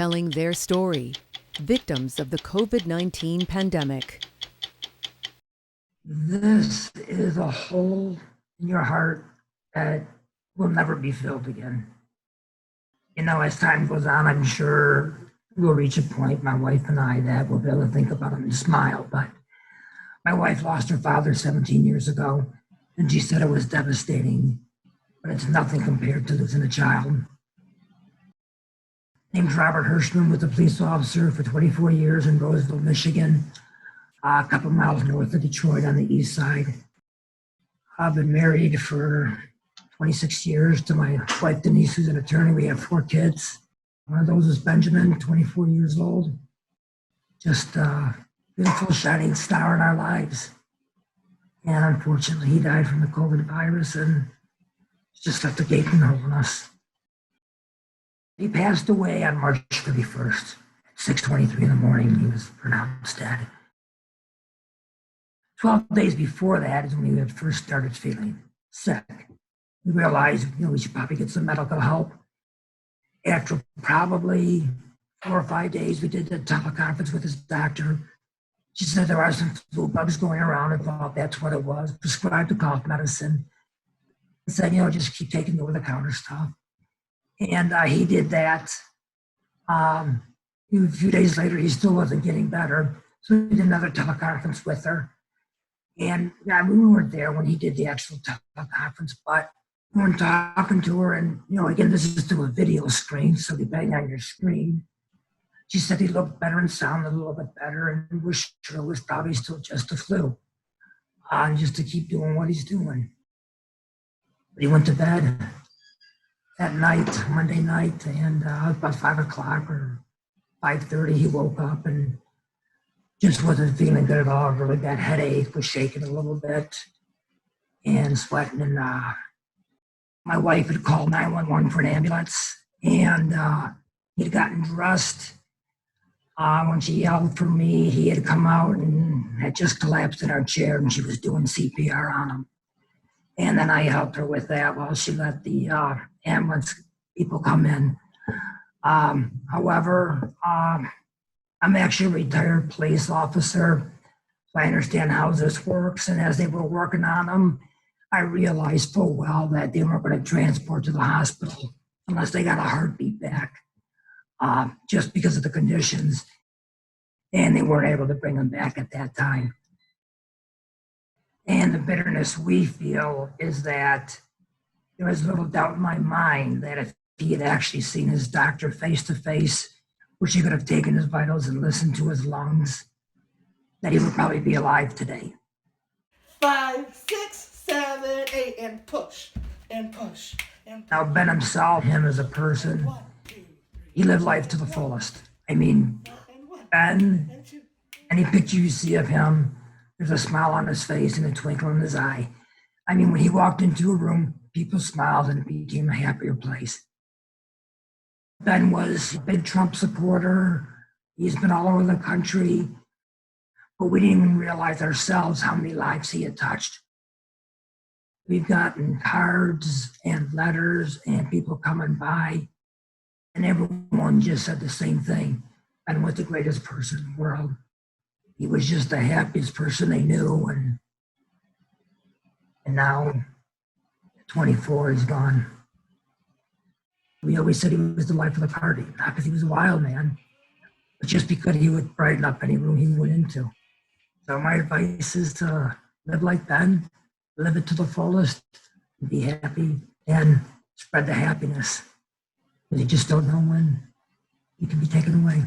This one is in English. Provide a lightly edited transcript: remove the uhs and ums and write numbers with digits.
telling their story, victims of the COVID-19 pandemic. This is a hole in your heart that will never be filled again. You know, as time goes on, I'm sure we'll reach a point, my wife and I, that we'll be able to think about it and smile. But my wife lost her father 17 years ago, and she said it was devastating, but it's nothing compared to losing a child. Named Robert Hirschmann, was a police officer for 24 years in Roseville, Michigan, a couple miles north of Detroit on the east side. I've been married for 26 years to my wife, Denise, who's an attorney. We have 4 kids. One of those is Benjamin, 24 years old. Just a beautiful, shining star in our lives. And unfortunately, he died from the COVID virus and just left a gaping hole in us. He passed away on March 31st at 6:23 in the morning. He was pronounced dead. 12 days before that is when we had first started feeling sick. We realized, we should probably get some medical help. After probably 4 or 5 days, we did a teleconference with his doctor. She said there are some flu bugs going around and thought that's what it was. Prescribed a cough medicine. And said, just keep taking the over-the-counter stuff. And he did that. A few days later, he still wasn't getting better. So we did another teleconference with her. And we weren't there when he did the actual teleconference, but we were talking to her. And, again, this is through a video screen, so depending on your screen, she said he looked better and sounded a little bit better, and we're sure it was probably still just a flu, just to keep doing what he's doing. But he went to bed that night, Monday night, and about 5 o'clock or 5:30, he woke up and just wasn't feeling good at all. Really bad headache, was shaking a little bit and sweating. And my wife had called 911 for an ambulance, and he'd gotten dressed. When she yelled for me, he had come out and had just collapsed in our chair, and she was doing CPR on him. And then I helped her with that while she let the ambulance people come in. However, I'm actually a retired police officer, so I understand how this works. And as they were working on him, I realized full well that they weren't going to transport to the hospital unless they got a heartbeat back, just because of the conditions. And they weren't able to bring him back at that time. And the bitterness we feel is that there was little doubt in my mind that if he had actually seen his doctor face to face, where she could have taken his vitals and listened to his lungs, that he would probably be alive today. 5, 6, 7, 8, and push, and push, and push. Now, Ben himself, him as a person, he lived life to the fullest. I mean, Ben, any picture you see of him, there's a smile on his face and a twinkle in his eye. I mean, when he walked into a room, people smiled and it became a happier place. Ben was a big Trump supporter. He's been all over the country, but we didn't even realize ourselves how many lives he had touched. We've gotten cards and letters and people coming by, and everyone just said the same thing. Ben was the greatest person in the world. He was just the happiest person they knew, and now, at 24, he's gone. We always said he was the life of the party, not because he was a wild man, but just because he would brighten up any room he went into. So my advice is to live like Ben, live it to the fullest, be happy, and spread the happiness. Because you just don't know when you can be taken away.